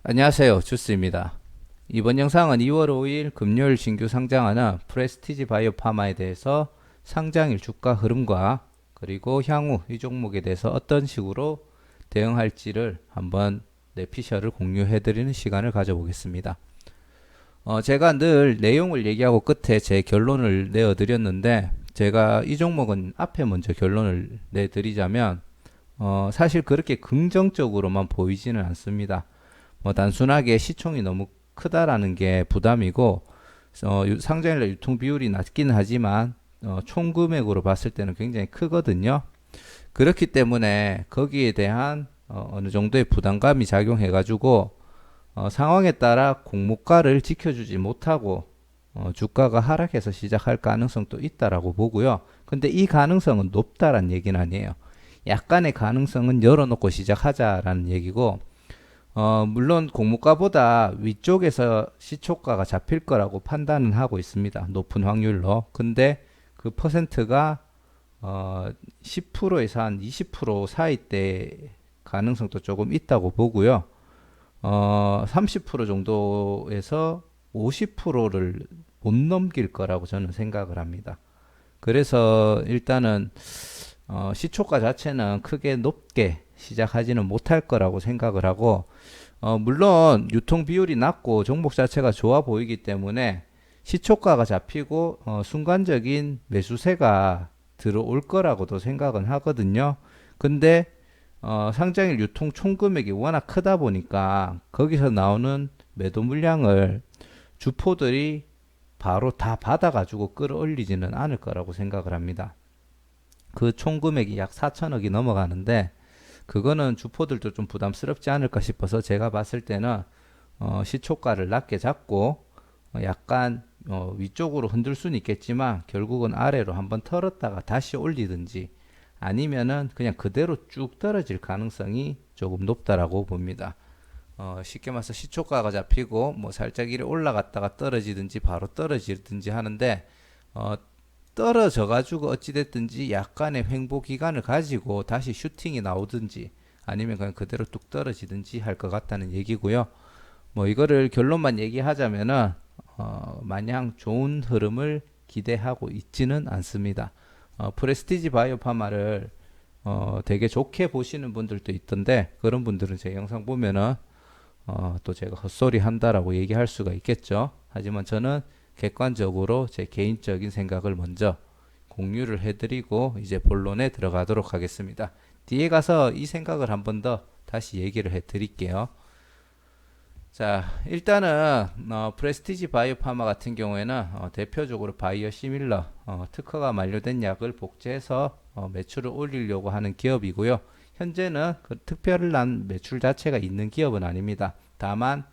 안녕하세요. 주스입니다. 이번 영상은 2월 5일 금요일 신규 상장하는 프레스티지 바이오파마에 대해서 상장일 주가 흐름과 그리고 향후 이 종목에 대해서 어떤 식으로 대응할지를 한번 내피셜을 공유해드리는 시간을 가져보겠습니다. 제가 늘 내용을 얘기하고 끝에 제 결론을 내어드렸는데 제가 이 종목은 앞에 먼저 결론을 내드리자면 사실 그렇게 긍정적으로만 보이지는 않습니다. 뭐 단순하게 시총이 너무 크다라는 게 부담이고 상장일날 유통 비율이 낮긴 하지만 총 금액으로 봤을 때는 굉장히 크거든요. 그렇기 때문에 거기에 대한 어느 정도의 부담감이 작용해 가지고 상황에 따라 공모가를 지켜주지 못하고 주가가 하락해서 시작할 가능성도 있다라고 보고요. 근데 이 가능성은 높다라는 얘기는 아니에요. 약간의 가능성은 열어놓고 시작하자라는 얘기고, 물론 공모가보다 위쪽에서 시초가가 잡힐 거라고 판단은 하고 있습니다. 높은 확률로. 근데 그 퍼센트가 10%에서 한 20% 사이대 가능성도 조금 있다고 보고요. 30% 정도에서 50%를 못 넘길 거라고 저는 생각을 합니다. 그래서 일단은 시초가 자체는 크게 높게 시작하지는 못할 거라고 생각을 하고, 물론 유통 비율이 낮고 종목 자체가 좋아 보이기 때문에 시초가가 잡히고 순간적인 매수세가 들어올 거라고도 생각은 하거든요. 근데 상장일 유통 총금액이 워낙 크다 보니까 거기서 나오는 매도 물량을 주포들이 바로 다 받아가지고 끌어올리지는 않을 거라고 생각을 합니다. 그 총금액이 약 4천억이 넘어가는데 그거는 주포들도 좀 부담스럽지 않을까 싶어서 제가 봤을 때는 시초가를 낮게 잡고 약간 위쪽으로 흔들 수는 있겠지만 결국은 아래로 한번 털었다가 다시 올리든지 아니면은 그냥 그대로 쭉 떨어질 가능성이 조금 높다라고 봅니다. 쉽게 말해서 시초가가 잡히고 뭐 살짝 이래 올라갔다가 떨어지든지 바로 떨어지든지 하는데 어, 떨어져 가지고 어찌됐든지 약간의 횡보 기간을 가지고 다시 슈팅이 나오든지 아니면 그냥 그대로 뚝 떨어지든지 할 것 같다는 얘기고요. 뭐 이거를 결론만 얘기하자면은 마냥 좋은 흐름을 기대하고 있지는 않습니다. 프레스티지 바이오파마를 되게 좋게 보시는 분들도 있던데 그런 분들은 제 영상 보면은 또 제가 헛소리 한다라고 얘기할 수가 있겠죠. 하지만 저는 객관적으로 제 개인적인 생각을 먼저 공유를 해드리고 이제 본론에 들어가도록 하겠습니다. 뒤에 가서 이 생각을 한번 더 다시 얘기를 해드릴게요. 자, 일단은 프레스티지 바이오파마 같은 경우에는 대표적으로 바이오 시밀러 특허가 만료된 약을 복제해서 매출을 올리려고 하는 기업이고요. 현재는 그 특별한 매출 자체가 있는 기업은 아닙니다. 다만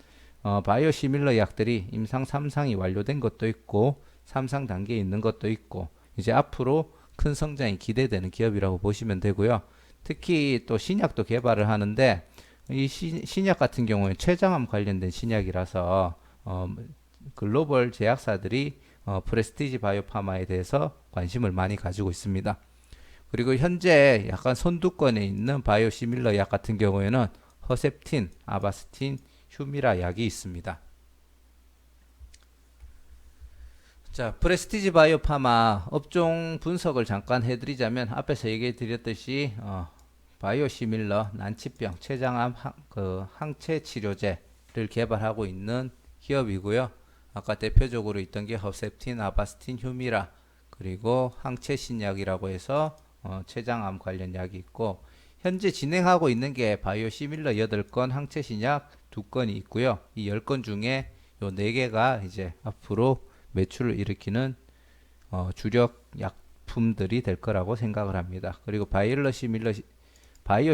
바이오 시밀러 약들이 임상 3상이 완료된 것도 있고 3상 단계에 있는 것도 있고 이제 앞으로 큰 성장이 기대되는 기업이라고 보시면 되고요. 특히 또 신약도 개발을 하는데 이 신약 같은 경우에 췌장암 관련된 신약이라서 글로벌 제약사들이 프레스티지 바이오파마에 대해서 관심을 많이 가지고 있습니다. 그리고 현재 약간 선두권에 있는 바이오시밀러 약 같은 경우에는 허셉틴, 아바스틴, 휴미라 약이 있습니다. 자, 프레스티지 바이오파마 업종 분석을 잠깐 해드리자면 앞에서 얘기해 드렸듯이 바이오시밀러 난치병 췌장암 항체 치료제를 개발하고 있는 기업이고요. 아까 대표적으로 있던 게 허셉틴, 아바스틴, 휴미라 그리고 항체 신약이라고 해서 췌장암 관련 약이 있고 현재 진행하고 있는 게 바이오시밀러 8건, 항체 신약 2건이 있고요. 이 10건 중에 요 4개가 이제 앞으로 매출을 일으키는 주력 약품들이 될 거라고 생각을 합니다. 그리고 바이오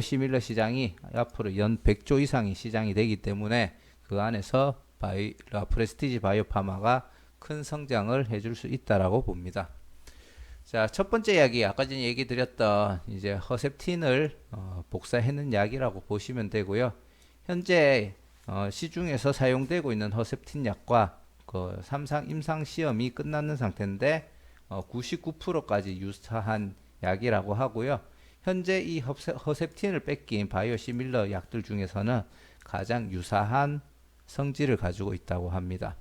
시밀러 시장이 앞으로 연 100조 이상의 시장이 되기 때문에 그 안에서 프레스티지 바이오파마가 큰 성장을 해줄 수 있다라고 봅니다. 자, 첫 번째 약이 아까 전에 얘기 드렸던 이제 허셉틴을 복사해낸 약이라고 보시면 되고요. 현재 시중에서 사용되고 있는 허셉틴 약과 그 3상 임상 시험이 끝났는 상태인데 99%까지 유사한 약이라고 하고요. 현재 이 허셉틴을 뺏긴 바이오시밀러 약들 중에서는 가장 유사한 성질을 가지고 있다고 합니다.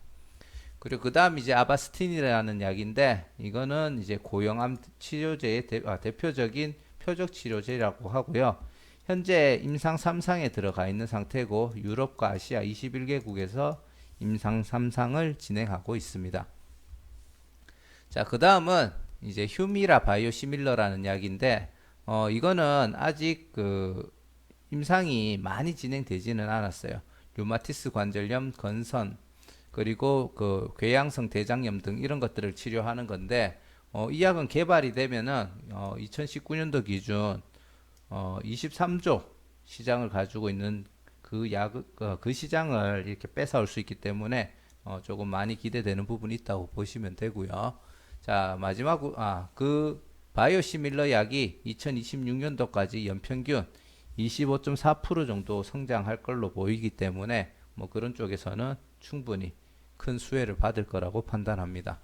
그리고 그 다음 이제 아바스틴이라는 약인데 이거는 이제 고형암 치료제의 대표적인 표적 치료제라고 하고요. 현재 임상 3상에 들어가 있는 상태고 유럽과 아시아 21개국에서 임상 3상을 진행하고 있습니다. 자, 그 다음은 이제 휴미라 바이오시밀러라는 약인데 이거는 아직 그 임상이 많이 진행되지는 않았어요. 류마티스 관절염, 건선, 그리고 그 궤양성 대장염 등 이런 것들을 치료하는 건데 이 약은 개발이 되면은 2019년도 기준 23조 시장을 가지고 있는 그 시장을 이렇게 뺏어올 수 있기 때문에 조금 많이 기대되는 부분이 있다고 보시면 되고요. 자, 마지막 그 바이오시밀러 약이 2026년도까지 연평균 25.4% 정도 성장할 걸로 보이기 때문에 뭐 그런 쪽에서는 충분히 큰 수혜를 받을 거라고 판단합니다.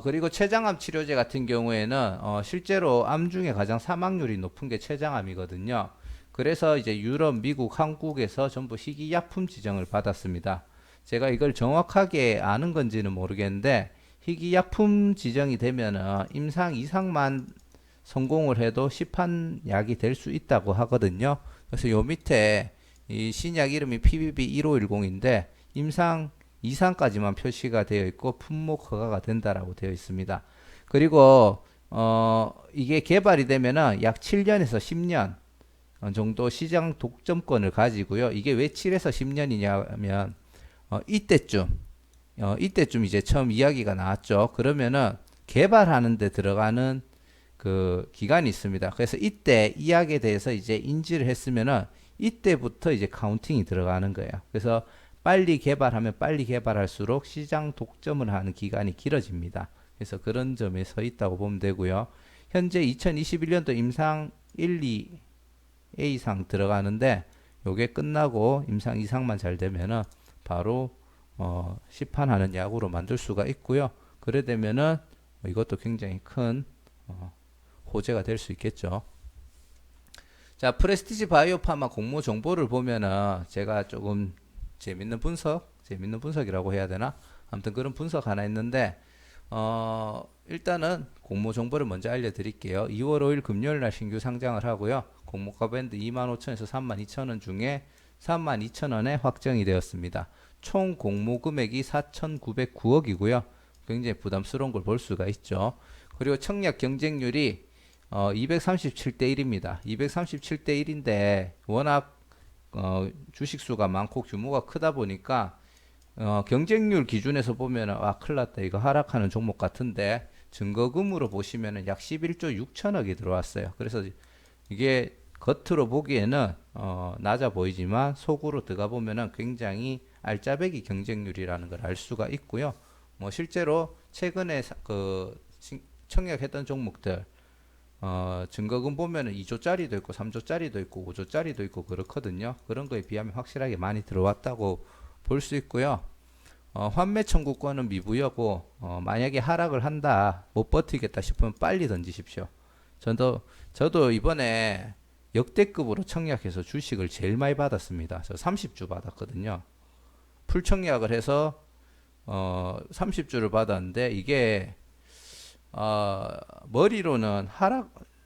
그리고 췌장암 치료제 같은 경우에는 실제로 암 중에 가장 사망률이 높은 게 췌장암이거든요. 그래서 이제 유럽, 미국, 한국에서 전부 희귀약품 지정을 받았습니다. 제가 이걸 정확하게 아는 건지는 모르겠는데 희귀약품 지정이 되면은 임상 이상만 성공을 해도 시판약이 될 수 있다고 하거든요. 그래서 요 밑에 이 신약 이름이 PBB1510인데 임상 이상까지만 표시가 되어 있고 품목 허가가 된다라고 되어 있습니다. 그리고 이게 개발이 되면은 약 7년에서 10년 정도 시장 독점권을 가지고요. 이게 왜 7에서 10년이냐면 이때쯤 이제 처음 이야기가 나왔죠. 그러면은 개발하는 데 들어가는 그 기간이 있습니다. 그래서 이때 이 약에 대해서 이제 인지를 했으면은 이때부터 이제 카운팅이 들어가는 거예요. 그래서 빨리 개발하면 빨리 개발할수록 시장 독점을 하는 기간이 길어집니다. 그래서 그런 점에 서 있다고 보면 되고요. 현재 2021년도 임상 1, 2A상 들어가는데 요게 끝나고 임상 2상만 잘 되면은 바로 시판하는 약으로 만들 수가 있고요. 그래 되면은 이것도 굉장히 큰 호재가 될 수 있겠죠. 자, 프레스티지 바이오파마 공모 정보를 보면은 제가 조금 재밌는 분석이라고 해야 되나? 아무튼 그런 분석 하나 있는데 일단은 공모 정보를 먼저 알려드릴게요. 2월 5일 금요일 날 신규 상장을 하고요. 공모가 밴드 25,000에서 32,000원 중에 32,000원에 확정이 되었습니다. 총 공모 금액이 4,909억이고요. 굉장히 부담스러운 걸 볼 수가 있죠. 그리고 청약 경쟁률이 237대 1입니다. 237대 1인데 워낙 주식수가 많고 규모가 크다 보니까 경쟁률 기준에서 보면 큰일 났다 이거 하락하는 종목 같은데 증거금으로 보시면 약 11조 6천억이 들어왔어요. 그래서 이게 겉으로 보기에는 낮아 보이지만 속으로 들어가 보면 굉장히 알짜배기 경쟁률이라는 걸 알 수가 있고요. 뭐 실제로 최근에 청약했던 종목들 증거금 보면은 2조짜리도 있고 3조짜리도 있고 5조짜리도 있고 그렇거든요. 그런 거에 비하면 확실하게 많이 들어왔다고 볼 수 있고요. 환매 청구권은 미부여고 만약에 하락을 한다 못 버티겠다 싶으면 빨리 던지십시오. 저도 이번에 역대급으로 청약해서 주식을 제일 많이 받았습니다. 저 30주 받았거든요. 풀 청약을 해서 30주를 받았는데 이게 머리로는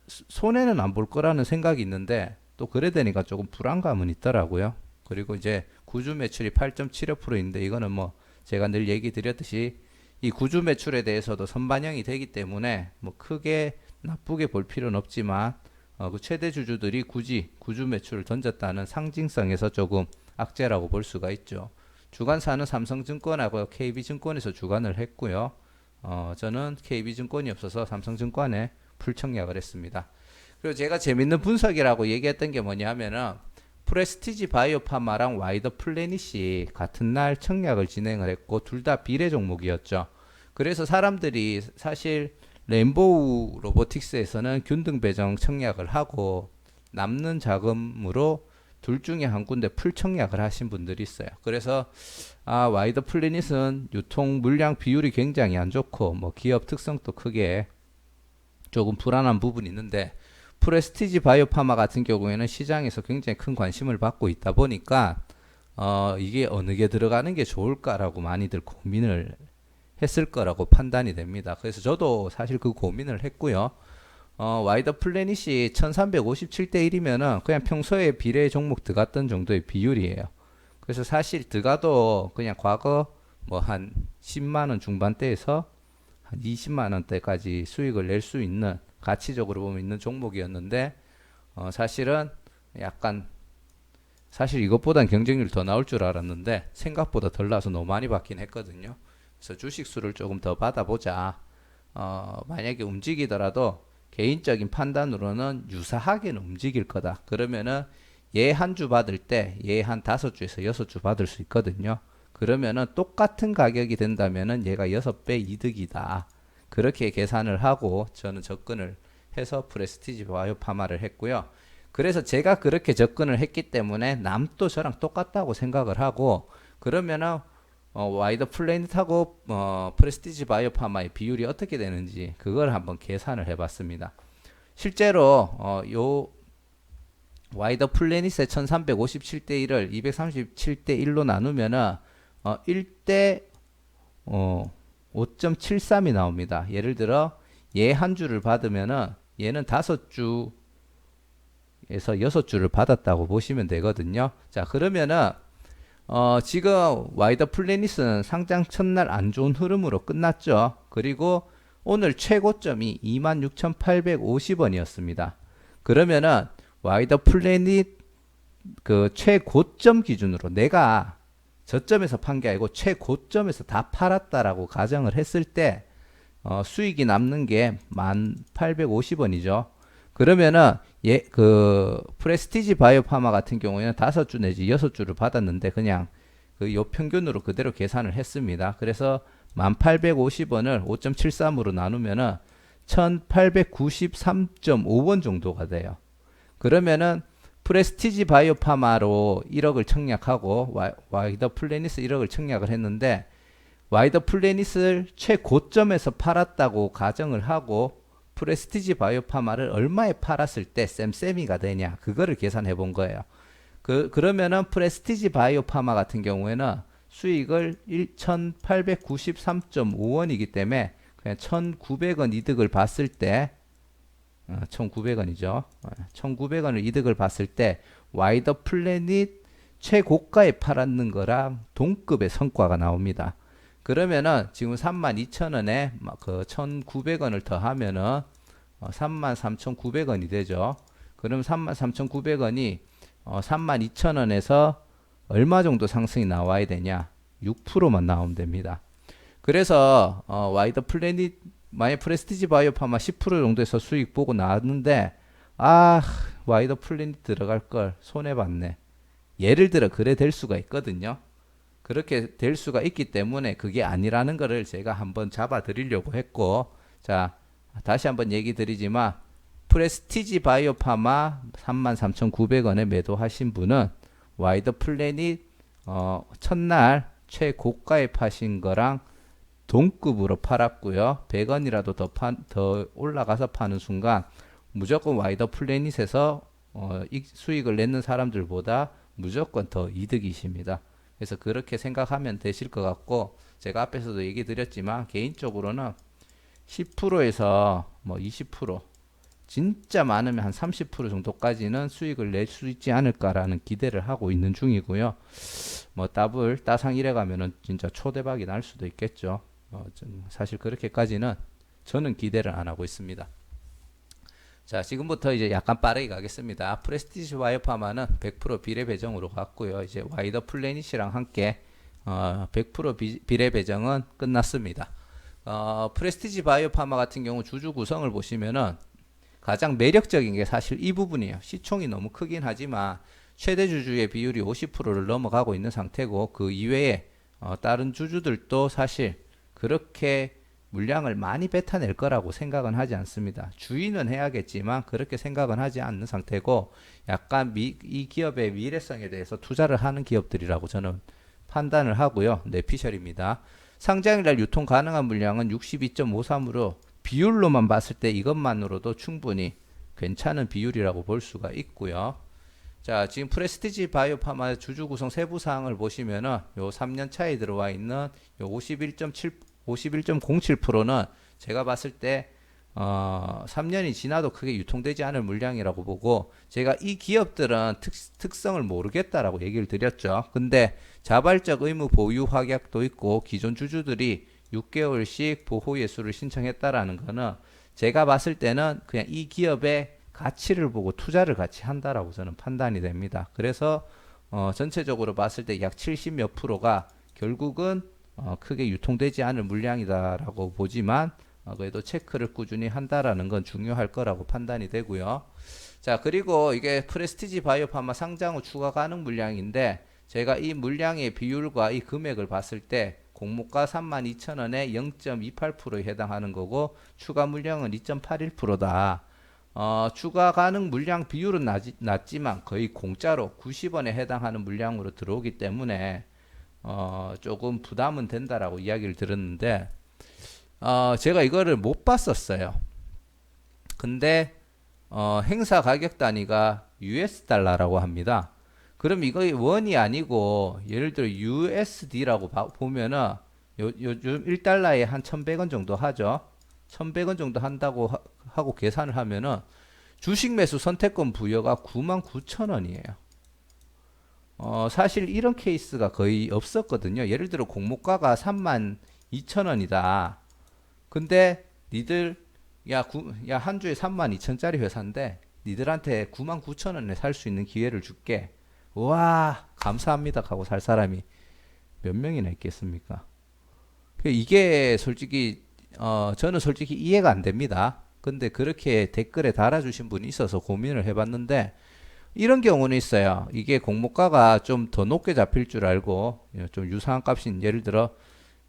손해는 안 볼 거라는 생각이 있는데 또 그래 되니까 조금 불안감은 있더라고요. 그리고 이제 구주 매출이 8.75%인데 이거는 뭐 제가 늘 얘기 드렸듯이 이 구주 매출에 대해서도 선반영이 되기 때문에 뭐 크게 나쁘게 볼 필요는 없지만 그 최대 주주들이 굳이 구주 매출을 던졌다는 상징성에서 조금 악재라고 볼 수가 있죠. 주관사는 삼성증권하고 KB증권에서 주관을 했고요. 저는 KB증권이 없어서 삼성증권에 풀청약을 했습니다. 그리고 제가 재밌는 분석이라고 얘기했던 게 뭐냐면은 프레스티지 바이오파마랑 와이더 플래닛이 같은 날 청약을 진행을 했고 둘 다 비례 종목이었죠. 그래서 사람들이 사실 레인보우 로보틱스에서는 균등 배정 청약을 하고 남는 자금으로 둘 중에 한 군데 풀 청약을 하신 분들이 있어요. 그래서 와이더 플래닛은 유통 물량 비율이 굉장히 안 좋고 뭐 기업 특성도 크게 조금 불안한 부분이 있는데 프레스티지 바이오파마 같은 경우에는 시장에서 굉장히 큰 관심을 받고 있다 보니까 이게 어느 게 들어가는 게 좋을까라고 많이들 고민을 했을 거라고 판단이 됩니다. 그래서 저도 사실 그 고민을 했고요. 와이더 플래닛이 1357대 1이면은 그냥 평소에 비례 종목 들어갔던 정도의 비율이에요. 그래서 사실 들어가도 그냥 과거 뭐 한 10만원 중반대에서 한 20만원대까지 수익을 낼 수 있는 가치적으로 보면 있는 종목이었는데 사실은 약간 사실 이것보단 경쟁률 더 나올 줄 알았는데 생각보다 덜 나서 너무 많이 받긴 했거든요. 그래서 주식 수를 조금 더 받아보자. 만약에 움직이더라도 개인적인 판단으로는 유사하게는 움직일 거다. 그러면은 얘 한 주 받을 때 얘 한 5주에서 6주 받을 수 있거든요. 그러면은 똑같은 가격이 된다면은 얘가 6배 이득이다. 그렇게 계산을 하고 저는 접근을 해서 프레스티지 바이오파마를 했고요. 그래서 제가 그렇게 접근을 했기 때문에 남도 저랑 똑같다고 생각을 하고 그러면은 와이더 플래닛하고 프레스티지 바이오파마의 비율이 어떻게 되는지 그걸 한번 계산을 해봤습니다. 실제로 요 와이더 플래닛의 1357대 1을 237대 1로 나누면은 1대 5.73이 나옵니다. 예를 들어 얘 한 주를 받으면은 얘는 5주에서 6주를 받았다고 보시면 되거든요. 자, 그러면은 지금 와이더 플래닛은 상장 첫날 안 좋은 흐름으로 끝났죠. 그리고 오늘 최고점이 26,850원이었습니다. 그러면은 와이더 플래닛 그 최고점 기준으로 내가 저점에서 판 게 아니고 최고점에서 다 팔았다라고 가정을 했을 때 수익이 남는 게 1,850원이죠. 그러면은 그 프레스티지 바이오파마 같은 경우에는 5주 내지 6주를 받았는데 그냥 그 요 평균으로 그대로 계산을 했습니다. 그래서 1,850원을 5.73으로 나누면은 1,893.5원 정도가 돼요. 그러면은 프레스티지 바이오파마로 1억을 청약하고 와이더 플래닛을 1억을 청약을 했는데 와이더 플래닛을 최고점에서 팔았다고 가정을 하고 프레스티지 바이오파마를 얼마에 팔았을 때 쌤쌤이가 되냐 그거를 계산해 본 거예요. 그러면은 프레스티지 바이오파마 같은 경우에는 수익을 1,893.5원이기 때문에 그냥 1,900원 이득을 봤을 때 1,900원이죠. 1,900원을 이득을 봤을 때 와이더 플래닛 최고가에 팔았는 거랑 동급의 성과가 나옵니다. 그러면은 지금 32,000원에 그 1,900원을 더하면은 33,900원이 되죠. 그럼 33,900원이 32,000원에서 얼마 정도 상승이 나와야 되냐? 6%만 나오면 됩니다. 그래서 와이더 플래닛 만약 프레스티지 바이오파마 10% 정도에서 수익 보고 나왔는데 와이더 플래닛 들어갈 걸 손해봤네. 예를 들어 그래 될 수가 있거든요. 그렇게 될 수가 있기 때문에 그게 아니라는 거를 제가 한번 잡아 드리려고 했고 자 다시 한번 얘기 드리지만 프레스티지 바이오파마 33,900원에 매도하신 분은 와이더 플래닛 첫날 최고가에 파신 거랑 동급으로 팔았고요. 100원이라도 더 올라가서 파는 순간 무조건 와이더 플래닛에서 수익을 내는 사람들보다 무조건 더 이득이십니다. 그래서 그렇게 생각하면 되실 것 같고 제가 앞에서도 얘기 드렸지만 개인적으로는 10%에서 뭐 20% 진짜 많으면 한 30% 정도까지는 수익을 낼 수 있지 않을까라는 기대를 하고 있는 중이고요. 뭐 따상 이래 가면은 진짜 초대박이 날 수도 있겠죠. 사실 그렇게까지는 저는 기대를 안 하고 있습니다. 자, 지금부터 이제 약간 빠르게 가겠습니다. 프레스티지 바이오파마는 100% 비례 배정으로 갔고요. 이제 와이더 플래닛이랑 함께 100% 비례 배정은 끝났습니다. 프레스티지 바이오파마 같은 경우 주주 구성을 보시면은 가장 매력적인 게 사실 이 부분이에요. 시총이 너무 크긴 하지만 최대 주주의 비율이 50%를 넘어가고 있는 상태고 그 이외에 다른 주주들도 사실 그렇게 물량을 많이 뱉어낼 거라고 생각은 하지 않습니다. 주의는 해야겠지만 그렇게 생각은 하지 않는 상태고 약간 이 기업의 미래성에 대해서 투자를 하는 기업들이라고 저는 판단을 하고요. 뇌피셜입니다. 상장일날 유통 가능한 물량은 62.53으로 비율로만 봤을 때 이것만으로도 충분히 괜찮은 비율이라고 볼 수가 있고요. 자, 지금 프레스티지 바이오파마 주주 구성 세부 사항을 보시면은 요 3년 차에 들어와 있는 요 51.07%는 제가 봤을 때 3년이 지나도 크게 유통되지 않을 물량이라고 보고, 제가 이 기업들은 특성을 모르겠다라고 얘기를 드렸죠. 근데 자발적 의무 보유 확약도 있고 기존 주주들이 6개월씩 보호 예수를 신청했다라는 거는 제가 봤을 때는 그냥 이 기업의 가치를 보고 투자를 같이 한다라고 저는 판단이 됩니다. 그래서 전체적으로 봤을 때 약 70 몇 프로가 결국은 크게 유통되지 않을 물량이다라고 보지만, 그래도 체크를 꾸준히 한다라는 건 중요할 거라고 판단이 되고요. 자, 그리고 이게 프레스티지 바이오파마 상장 후 추가 가능 물량인데, 제가 이 물량의 비율과 이 금액을 봤을 때 공모가 32,000원에 0.28%에 해당하는 거고, 추가 물량은 2.81%다. 추가 가능 물량 비율은 낮지만 거의 공짜로 90원에 해당하는 물량으로 들어오기 때문에 조금 부담은 된다라고 이야기를 들었는데, 제가 이거를 못 봤었어요. 근데 행사 가격 단위가 US 달러라고 합니다. 그럼 이거 원이 아니고 예를 들어 USD라고 보면은 요즘 1달러에 한 1,100원 정도 하죠. 1,100원 정도 한다고 하고 계산을 하면은 주식 매수 선택권 부여가 99,000원이에요. 사실 이런 케이스가 거의 없었거든요. 예를 들어 공모가가 32,000원이다. 근데 니들 한 주에 32,000짜리 회사인데 니들한테 99,000원에 살 수 있는 기회를 줄게. 와, 감사합니다 하고 살 사람이 몇 명이나 있겠습니까? 이게 솔직히 저는 솔직히 이해가 안 됩니다. 근데 그렇게 댓글에 달아주신 분이 있어서 고민을 해봤는데, 이런 경우는 있어요. 이게 공모가가 좀 더 높게 잡힐 줄 알고, 좀 유사한 값인, 예를 들어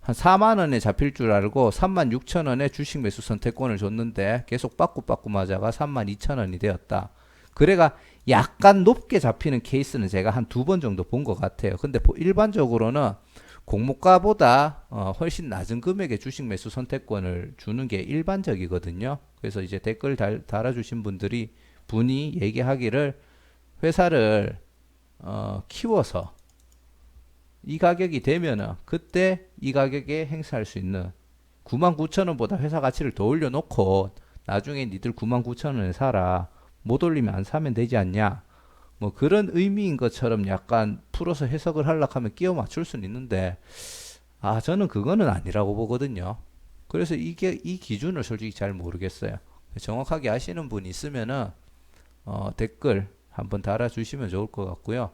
한 4만 원에 잡힐 줄 알고 36,000원에 주식 매수 선택권을 줬는데 계속 빠꾸빠꾸 맞아가 32,000원이 되었다. 그래가 약간 높게 잡히는 케이스는 제가 한 2번 정도 본 것 같아요. 근데 일반적으로는 공모가보다 훨씬 낮은 금액의 주식 매수 선택권을 주는 게 일반적이거든요. 그래서 이제 댓글 달아주신 분이 얘기하기를, 회사를 키워서 이 가격이 되면은 그때 이 가격에 행사할 수 있는, 99,000원보다 회사 가치를 더 올려놓고 나중에 니들 99,000원에 사라, 못 올리면 안 사면 되지 않냐, 뭐 그런 의미인 것처럼 약간 풀어서 해석을 하려고 하면 끼워 맞출 수는 있는데, 저는 그거는 아니라고 보거든요. 그래서 이 기준을 솔직히 잘 모르겠어요. 정확하게 아시는 분이 있으면은 댓글 한번 달아주시면 좋을 것 같고요.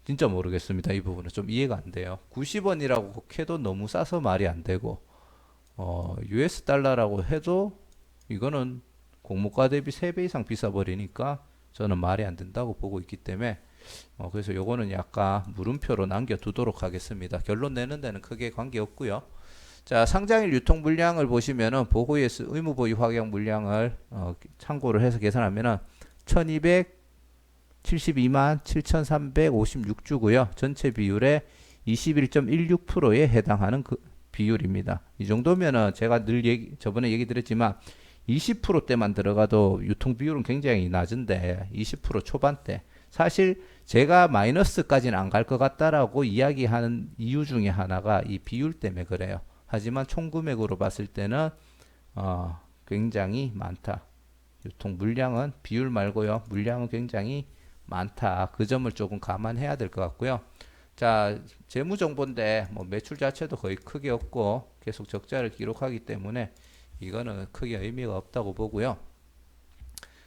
진짜 모르겠습니다. 이 부분은 좀 이해가 안 돼요. 90원이라고 해도 너무 싸서 말이 안 되고, US 달러라고 해도 이거는 공모가 대비 3배 이상 비싸 버리니까 저는 말이 안 된다고 보고 있기 때문에, 그래서 요거는 약간 물음표로 남겨두도록 하겠습니다. 결론 내는 데는 크게 관계없고요. 자, 상장일 유통 물량을 보시면은 보호예수 의무 보유 확약 물량을 참고를 해서 계산하면은 1272만 7,356주고요. 전체 비율의 21.16%에 해당하는 그 비율입니다. 이 정도면은 제가 저번에 얘기 드렸지만 20%대만 들어가도 유통 비율은 굉장히 낮은데, 20% 초반대. 사실 제가 마이너스까지는 안 갈 것 같다라고 이야기하는 이유 중에 하나가 이 비율 때문에 그래요. 하지만 총 금액으로 봤을 때는 굉장히 많다. 유통 물량은, 비율 말고요, 물량은 굉장히 많다. 그 점을 조금 감안해야 될 것 같고요. 자, 재무 정보인데 뭐 매출 자체도 거의 크게 없고 계속 적자를 기록하기 때문에 이거는 크게 의미가 없다고 보고요.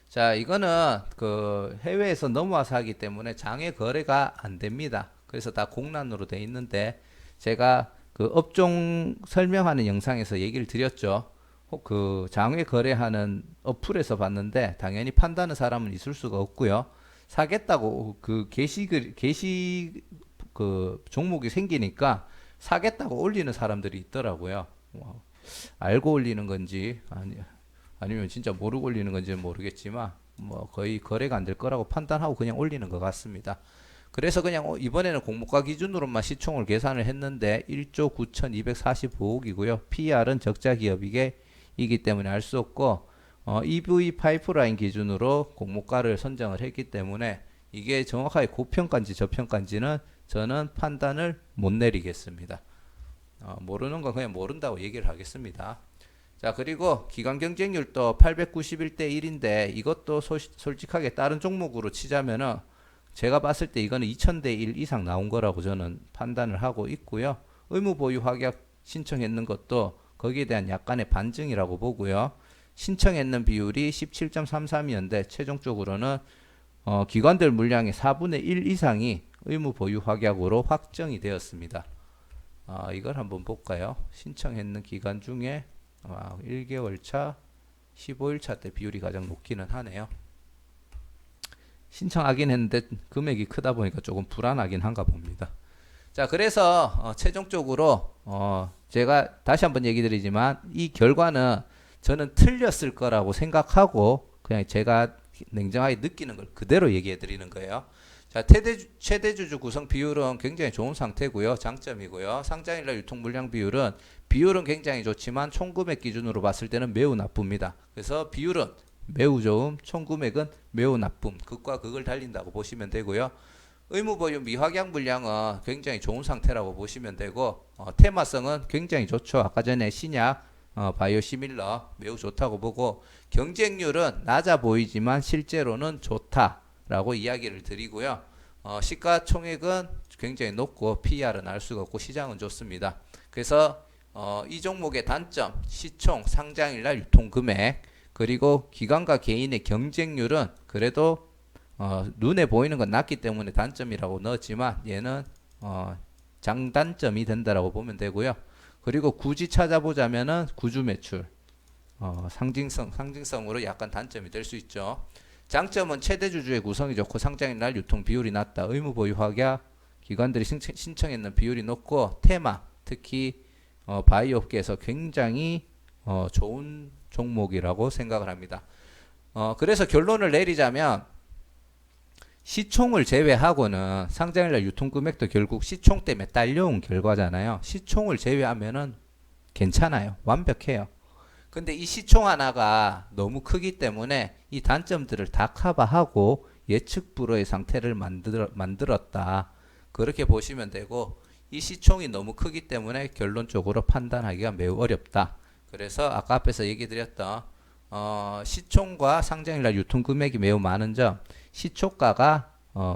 자, 이거는 그 해외에서 넘어와서 하기 때문에 장외 거래가 안 됩니다. 그래서 다 공란으로 돼 있는데, 제가 그 업종 설명하는 영상에서 얘기를 드렸죠. 그 장외 거래하는 어플에서 봤는데 당연히 판다는 사람은 있을 수가 없고요. 사겠다고 그 게시 그 종목이 생기니까 사겠다고 올리는 사람들이 있더라고요. 알고 올리는 건지 아니면 진짜 모르고 올리는 건지는 모르겠지만 뭐 거의 거래가 안 될 거라고 판단하고 그냥 올리는 것 같습니다. 그래서 그냥 이번에는 공모가 기준으로만 시총을 계산을 했는데 1조 9,245억이고요. PR은 적자 기업이기 때문에 알 수 없고, EV 파이프라인 기준으로 공모가를 선정을 했기 때문에 이게 정확하게 고평가인지 저평가인지는 저는 판단을 못 내리겠습니다. 모르는 건 그냥 모른다고 얘기를 하겠습니다. 자, 그리고 기간 경쟁률도 891대 1인데 이것도 솔직하게 다른 종목으로 치자면은 제가 봤을 때 이거는 2000대 1 이상 나온 거라고 저는 판단을 하고 있고요. 의무 보유 확약 신청했는 것도 거기에 대한 약간의 반증이라고 보고요. 신청했는 비율이 17.33이었는데 최종적으로는 기관들 물량의 4분의 1 이상이 의무 보유 확약으로 확정이 되었습니다. 이걸 한번 볼까요? 신청했는 기간 중에 1개월 차, 15일 차 때 비율이 가장 높기는 하네요. 신청하긴 했는데 금액이 크다 보니까 조금 불안하긴 한가 봅니다. 자, 그래서 최종적으로 제가 다시 한번 얘기 드리지만 이 결과는 저는 틀렸을 거라고 생각하고 그냥 제가 냉정하게 느끼는 걸 그대로 얘기해 드리는 거예요. 자, 최대 주주 구성 비율은 굉장히 좋은 상태고요. 장점이고요. 상장일날 유통 물량 비율은 굉장히 좋지만 총 금액 기준으로 봤을 때는 매우 나쁩니다. 그래서 비율은 매우 좋음, 총 금액은 매우 나쁨. 극과 극을 달린다고 보시면 되고요. 의무 보유 미확약 물량은 굉장히 좋은 상태라고 보시면 되고 테마성은 굉장히 좋죠. 아까 전에 신약, 바이오시밀러 매우 좋다고 보고 경쟁률은 낮아 보이지만 실제로는 좋다라고 이야기를 드리고요. 시가총액은 굉장히 높고 PER은 알 수가 없고 시장은 좋습니다. 그래서 이 종목의 단점, 시총, 상장일날 유통금액 그리고 기관과 개인의 경쟁률은 그래도 눈에 보이는 건 낮기 때문에 단점이라고 넣었지만 얘는 장단점이 된다라고 보면 되고요. 그리고 굳이 찾아보자면은 구주 매출, 상징성으로 약간 단점이 될 수 있죠. 장점은 최대 주주의 구성이 좋고 상장일 날 유통 비율이 낮다. 의무 보유 확약, 기관들이 신청했는 비율이 높고 테마, 특히 바이오 업계에서 굉장히 좋은 종목이라고 생각을 합니다. 그래서 결론을 내리자면 시총을 제외하고는 상장일날 유통금액도 결국 시총 때문에 딸려온 결과잖아요. 시총을 제외하면은 괜찮아요. 완벽해요. 근데 이 시총 하나가 너무 크기 때문에 이 단점들을 다 커버하고 예측 불허의 상태를 만들었다. 그렇게 보시면 되고 이 시총이 너무 크기 때문에 결론적으로 판단하기가 매우 어렵다. 그래서 아까 앞에서 얘기 드렸던 시총과 상장일날 유통금액이 매우 많은 점, 시초가가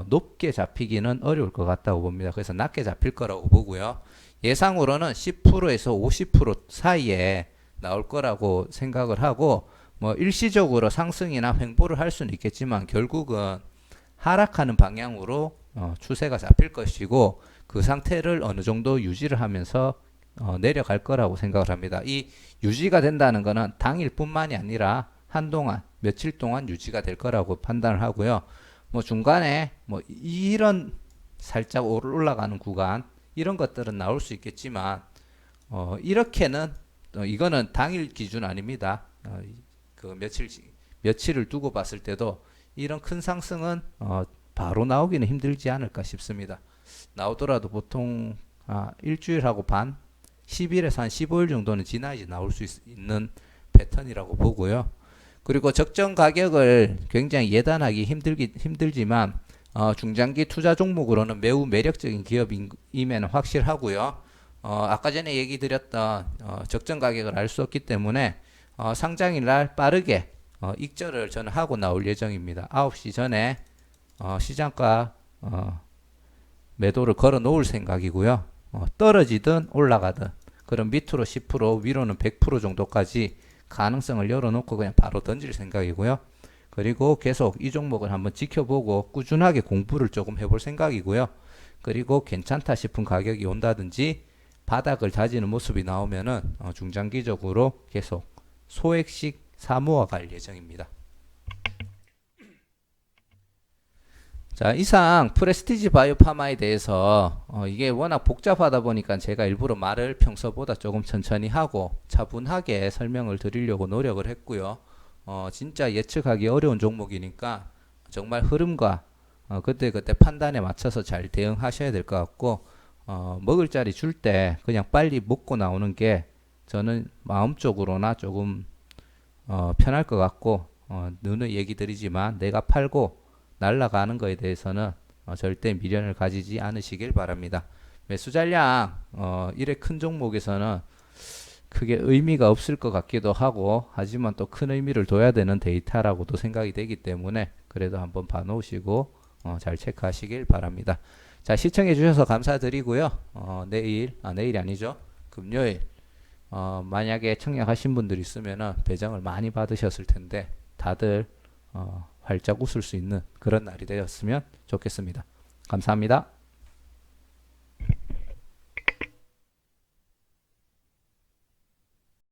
높게 잡히기는 어려울 것 같다고 봅니다. 그래서 낮게 잡힐 거라고 보고요. 예상으로는 10%에서 50% 사이에 나올 거라고 생각을 하고 뭐 일시적으로 상승이나 횡보를 할 수는 있겠지만 결국은 하락하는 방향으로 추세가 잡힐 것이고 그 상태를 어느 정도 유지를 하면서 내려갈 거라고 생각을 합니다. 이 유지가 된다는 것은 당일뿐만이 아니라 한동안 며칠 동안 유지가 될 거라고 판단을 하고요. 뭐 중간에 뭐 이런 살짝 올라가는 구간 이런 것들은 나올 수 있겠지만 이렇게는 이거는 당일 기준 아닙니다. 그 며칠을 두고 봤을 때도 이런 큰 상승은 바로 나오기는 힘들지 않을까 싶습니다. 나오더라도 보통 일주일하고 반 10일에서 한 15일 정도는 지나야지 나올 수 있는 패턴이라고 보고요. 그리고 적정 가격을 굉장히 예단하기 힘들지만 중장기 투자 종목으로는 매우 매력적인 기업임에는 확실하고요. 아까 전에 얘기 드렸던 적정 가격을 알 수 없기 때문에 상장일 날 빠르게 익절을 저는 하고 나올 예정입니다. 9시 전에 시장가 매도를 걸어 놓을 생각이고요. 떨어지든 올라가든 그럼 밑으로 10% 위로는 100% 정도까지 가능성을 열어놓고 그냥 바로 던질 생각이고요. 그리고 계속 이 종목을 한번 지켜보고 꾸준하게 공부를 조금 해볼 생각이고요. 그리고 괜찮다 싶은 가격이 온다든지 바닥을 다지는 모습이 나오면은 중장기적으로 계속 소액씩 사모아 갈 예정입니다. 자, 이상 프레스티지 바이오파마에 대해서 이게 워낙 복잡하다 보니까 제가 일부러 말을 평소보다 조금 천천히 하고 차분하게 설명을 드리려고 노력을 했고요. 진짜 예측하기 어려운 종목이니까 정말 흐름과 그때그때 판단에 맞춰서 잘 대응하셔야 될 것 같고 먹을 자리 줄 때 그냥 빨리 먹고 나오는 게 저는 마음적으로나 조금 편할 것 같고 누누이 얘기 드리지만 내가 팔고 날아가는 거에 대해서는 절대 미련을 가지지 않으시길 바랍니다. 매수 잔량 이래 큰 종목에서는 크게 의미가 없을 것 같기도 하고 하지만 또 큰 의미를 둬야 되는 데이터라고도 생각이 되기 때문에 그래도 한번 봐놓으시고 잘 체크하시길 바랍니다. 자, 시청해 주셔서 감사드리고요. 내일이 아니죠. 금요일 만약에 청약하신 분들 있으면은 배정을 많이 받으셨을 텐데 다들 활짝 웃을 수 있는 그런 날이 되었으면 좋겠습니다. 감사합니다.